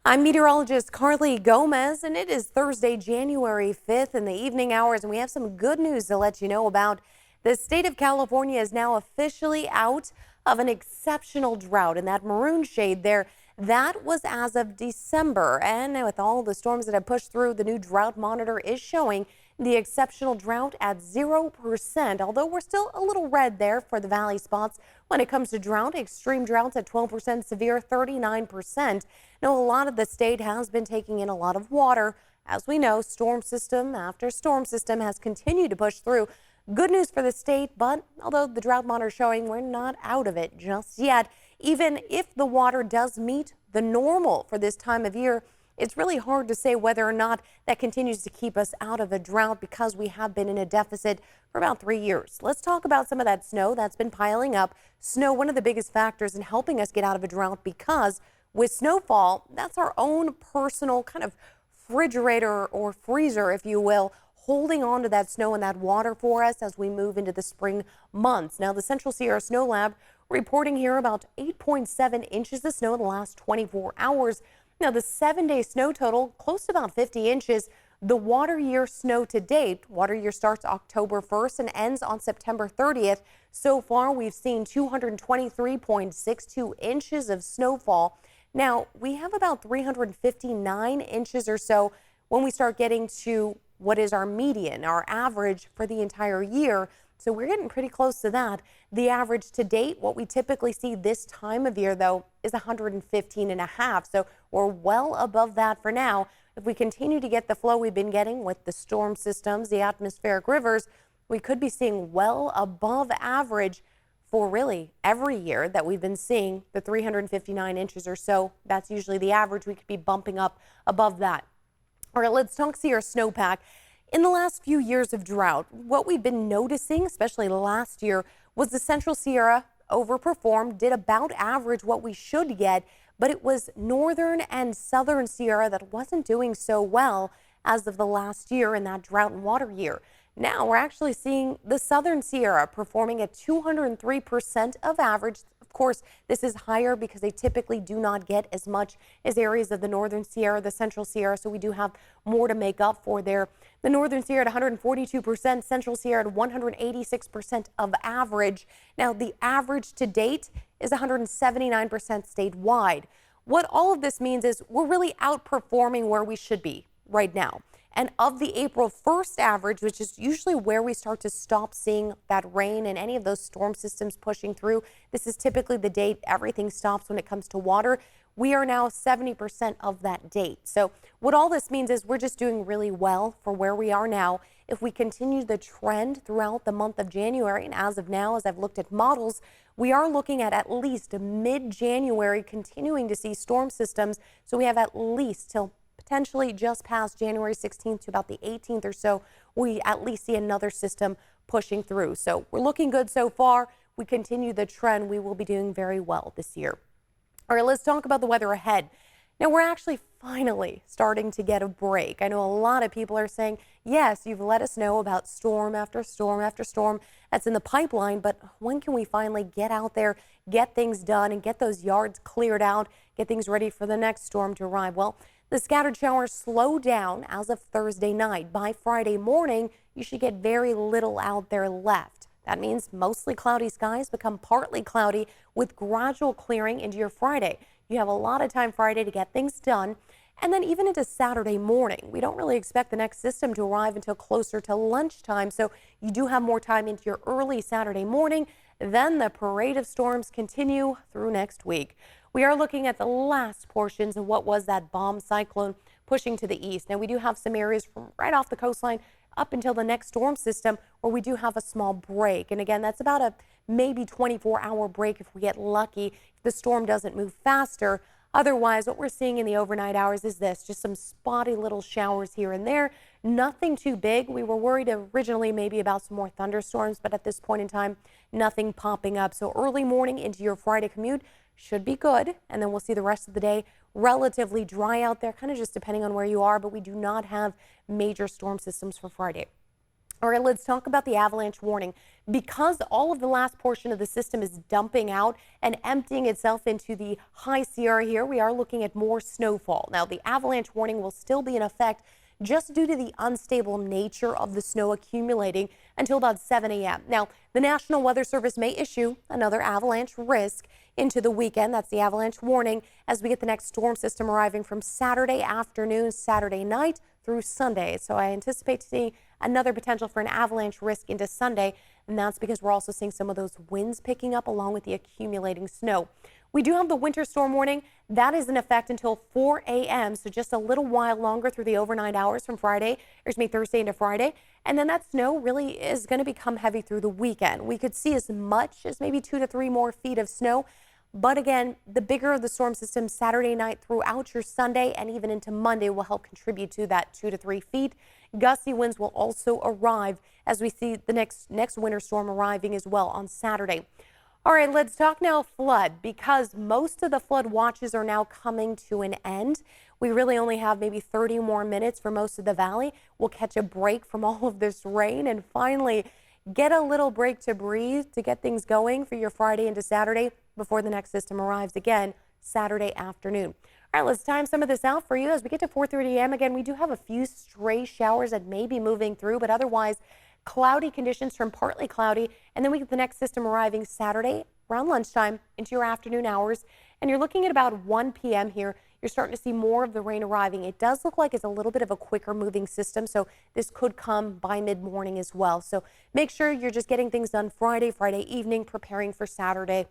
I'm meteorologist Carley Gomez, and it is Thursday, January 5th in the evening hours, and we have some good news to let you know about. The state of California is now officially out of an exceptional drought, and that maroon shade there, that was as of December. And with all the storms that have pushed through, the new drought monitor is showing the exceptional drought at 0%, although we're still a little red there for the valley spots. When it comes to drought, extreme droughts at 12%, severe 39%. Now, a lot of the state has been taking in a lot of water. As we know, storm system after storm system has continued to push through. Good news for the state, but although the drought monitor is showing we're not out of it just yet, even if the water does meet the normal for this time of year, it's really hard to say whether or not that continues to keep us out of a drought because we have been in a deficit for about 3 years. Let's talk about some of that snow that's been piling up. Snow, one of the biggest factors in helping us get out of a drought, because with snowfall, that's our own personal kind of refrigerator or freezer, if you will, holding on to that snow and that water for us as we move into the spring months. Now, the Central Sierra Snow Lab reporting here about 8.7 inches of snow in the last 24 hours. Now, the 7-day snow total close to about 50 inches. The water year snow to date, water year starts October 1st and ends on September 30th. So far, we've seen 223.62 inches of snowfall. Now, we have about 359 inches or so when we start getting to what is our median, our average for the entire year. So we're getting pretty close to that. The average to date, what we typically see this time of year, though, is 115.5. So we're well above that for now. If we continue to get the flow we've been getting with the storm systems, the atmospheric rivers, we could be seeing well above average for really every year that we've been seeing the 359 inches or so. That's usually the average. We could be bumping up above that. All right, let's talk Sierra snowpack. In the last few years of drought, what we've been noticing, especially last year, was the Central Sierra overperformed, did about average what we should get, but it was northern and southern Sierra that wasn't doing so well as of the last year in that drought and water year. Now we're actually seeing the southern Sierra performing at 203% of average. Of course, this is higher because they typically do not get as much as areas of the northern Sierra, the Central Sierra, so we do have more to make up for there. The northern Sierra at 142%, Central Sierra at 186% of average. Now, the average to date is 179% statewide. What all of this means is we're really outperforming where we should be right now. And of the April 1st average, which is usually where we start to stop seeing that rain and any of those storm systems pushing through, this is typically the date everything stops when it comes to water. We are now 70% of that date. So what all this means is we're just doing really well for where we are now. If we continue the trend throughout the month of January, and as of now, as I've looked at models, we are looking at least mid-January continuing to see storm systems. So we have at least till potentially just past January 16th to about the 18th or so, we at least see another system pushing through. So we're looking good so far. If we continue the trend, we will be doing very well this year. All right, let's talk about the weather ahead. Now, we're actually finally starting to get a break. I know a lot of people are saying, yes, you've let us know about storm after storm after storm that's in the pipeline, but when can we finally get out there, get things done, and get those yards cleared out, get things ready for the next storm to arrive? Well, the scattered showers slow down as of Thursday night. By Friday morning, you should get very little out there left. That means mostly cloudy skies become partly cloudy with gradual clearing into your Friday. You have a lot of time Friday to get things done. And then even into Saturday morning, we don't really expect the next system to arrive until closer to lunchtime. So you do have more time into your early Saturday morning. Then the parade of storms continue through next week. We are looking at the last portions of what was that bomb cyclone pushing to the east. Now, we do have some areas from right off the coastline up until the next storm system where we do have a small break. And again, that's about a maybe 24-hour break if we get lucky, if the storm doesn't move faster. Otherwise, what we're seeing in the overnight hours is this, just some spotty little showers here and there. Nothing too big. We were worried originally maybe about some more thunderstorms, but at this point in time, nothing popping up. So early morning into your Friday commute should be good. And then we'll see the rest of the day relatively dry out there, kind of just depending on where you are, but we do not have major storm systems for Friday. All right, let's talk about the avalanche warning. Because all of the last portion of the system is dumping out and emptying itself into the high Sierra here, we are looking at more snowfall. Now, the avalanche warning will still be in effect just due to the unstable nature of the snow accumulating until about 7 a.m. Now, the National Weather Service may issue another avalanche risk into the weekend. That's the avalanche warning as we get the next storm system arriving from Saturday afternoon, Saturday night through Sunday. So I anticipate seeing another potential for an avalanche risk into Sunday, and that's because we're also seeing some of those winds picking up along with the accumulating snow. We do have the winter storm warning. That is in effect until 4 a.m., so just a little while longer through the overnight hours from Thursday into Friday. And then that snow really is going to become heavy through the weekend. We could see as much as maybe 2 to 3 more feet of snow. But again, the bigger of the storm system Saturday night throughout your Sunday and even into Monday will help contribute to that 2 to 3 feet. Gusty winds will also arrive as we see the next winter storm arriving as well on Saturday. All right, let's talk now flood, because most of the flood watches are now coming to an end. We really only have maybe 30 more minutes for most of the valley. We'll catch a break from all of this rain and finally get a little break to breathe to get things going for your Friday into Saturday before the next system arrives again Saturday afternoon. All right, let's time some of this out for you as we get to 4:30 a.m. Again, we do have a few stray showers that may be moving through, but otherwise cloudy conditions turn partly cloudy, and then we get the next system arriving Saturday around lunchtime into your afternoon hours, and you're looking at about 1 p.m. here. You're starting to see more of the rain arriving. It does look like it's a little bit of a quicker moving system, so this could come by mid-morning as well. So make sure you're just getting things done Friday evening, preparing for Saturday.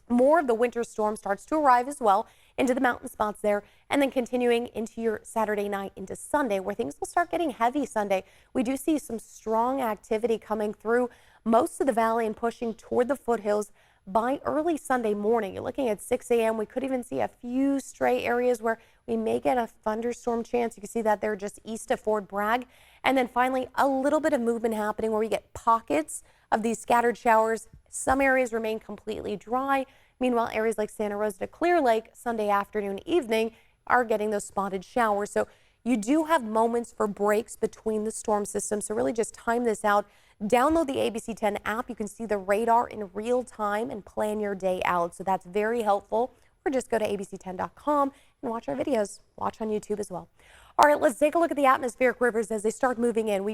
More of the winter storm starts to arrive as well into the mountain spots there, and then continuing into your Saturday night into Sunday, where things will start getting heavy Sunday. We do see some strong activity coming through most of the valley and pushing toward the foothills by early Sunday morning. You're looking at 6 a.m. We could even see a few stray areas where we may get a thunderstorm chance. You can see that there just east of Fort Bragg. And then finally, a little bit of movement happening where we get pockets of these scattered showers. Some areas remain completely dry. Meanwhile, areas like Santa Rosa to Clear Lake, Sunday afternoon, evening, are getting those spotted showers. So you do have moments for breaks between the storm systems. So really just time this out. Download the ABC 10 app. You can see the radar in real time and plan your day out. So that's very helpful. Or just go to abc10.com and watch our videos. Watch on YouTube as well. All right, let's take a look at the atmospheric rivers as they start moving in.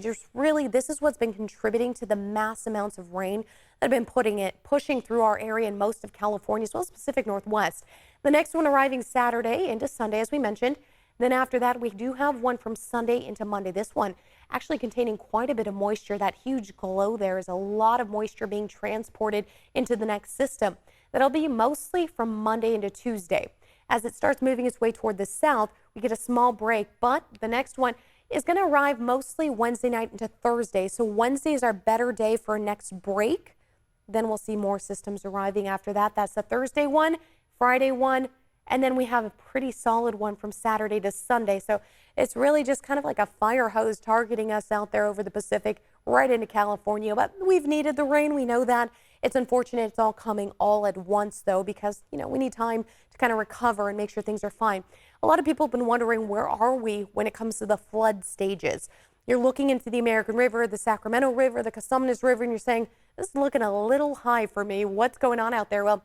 This is what's been contributing to the mass amounts of rain that have been pushing through our area in most of California, as well as Pacific Northwest. The next one arriving Saturday into Sunday, as we mentioned. Then after that, we do have one from Sunday into Monday. This one actually containing quite a bit of moisture. That huge glow there is a lot of moisture being transported into the next system. That'll be mostly from Monday into Tuesday. As it starts moving its way toward the south, we get a small break, but the next one is going to arrive mostly Wednesday night into Thursday. So Wednesday is our better day for a next break. Then we'll see more systems arriving after that. That's the Thursday one, Friday one, and then we have a pretty solid one from Saturday to Sunday. So it's really just kind of like a fire hose targeting us out there over the Pacific, right into California. But we've needed the rain. We know that. It's unfortunate it's all coming all at once, though, because, we need time to kind of recover and make sure things are fine. A lot of people have been wondering, where are we when it comes to the flood stages? You're looking into the American River, the Sacramento River, the Cosumnes River, and you're saying, this is looking a little high for me. What's going on out there? Well,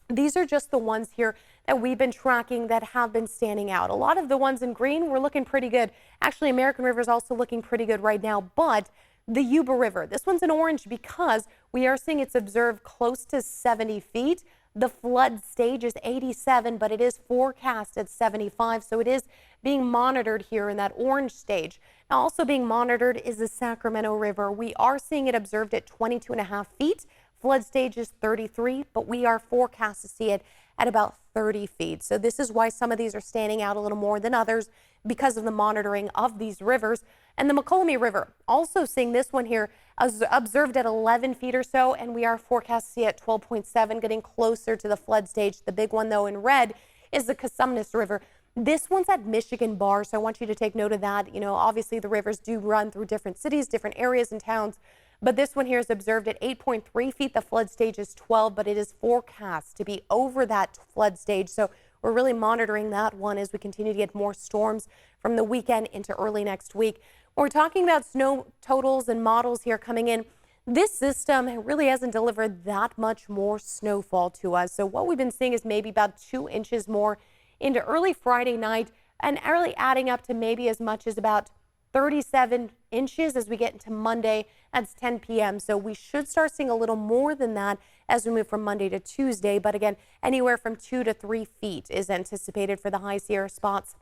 these are just the ones here that we've been tracking that have been standing out. A lot of the ones in green were looking pretty good. Actually, American River is also looking pretty good right now, but the Yuba River, this one's in orange because we are seeing it's observed close to 70 feet. The flood stage is 87, but it is forecast at 75, so it is being monitored here in that orange stage. Now, also being monitored is the Sacramento River. We are seeing it observed at 22.5 feet. Flood stage is 33, but we are forecast to see it at about 30 feet. So this is why some of these are standing out a little more than others, because of the monitoring of these rivers. And the McCollum River, also seeing this one here, observed at 11 feet or so, and we are forecast to see at 12.7, getting closer to the flood stage. The big one, though, in red is the Cosumnes River. This one's at Michigan Bar, so I want you to take note of that. Obviously the rivers do run through different cities, different areas and towns, but this one here is observed at 8.3 feet. The flood stage is 12, but it is forecast to be over that flood stage. So we're really monitoring that one as we continue to get more storms from the weekend into early next week. When we're talking about snow totals and models here coming in, this system really hasn't delivered that much more snowfall to us. So what we've been seeing is maybe about 2 inches more into early Friday night, and really adding up to maybe as much as about 37 inches as we get into Monday. That's 10 p.m. So we should start seeing a little more than that as we move from Monday to Tuesday. But again, anywhere from 2 to 3 feet is anticipated for the high Sierra spots.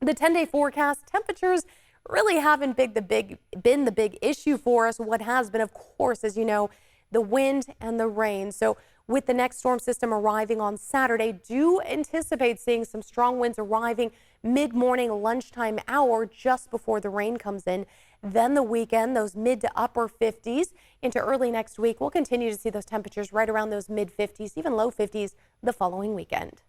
The 10-day forecast, temperatures really haven't been the big issue for us. What has been, of course, as you know, the wind and the rain. So with the next storm system arriving on Saturday, do anticipate seeing some strong winds arriving mid-morning lunchtime hour just before the rain comes in. Then the weekend, those mid to upper 50s into early next week. We'll continue to see those temperatures right around those mid 50s, even low 50s the following weekend.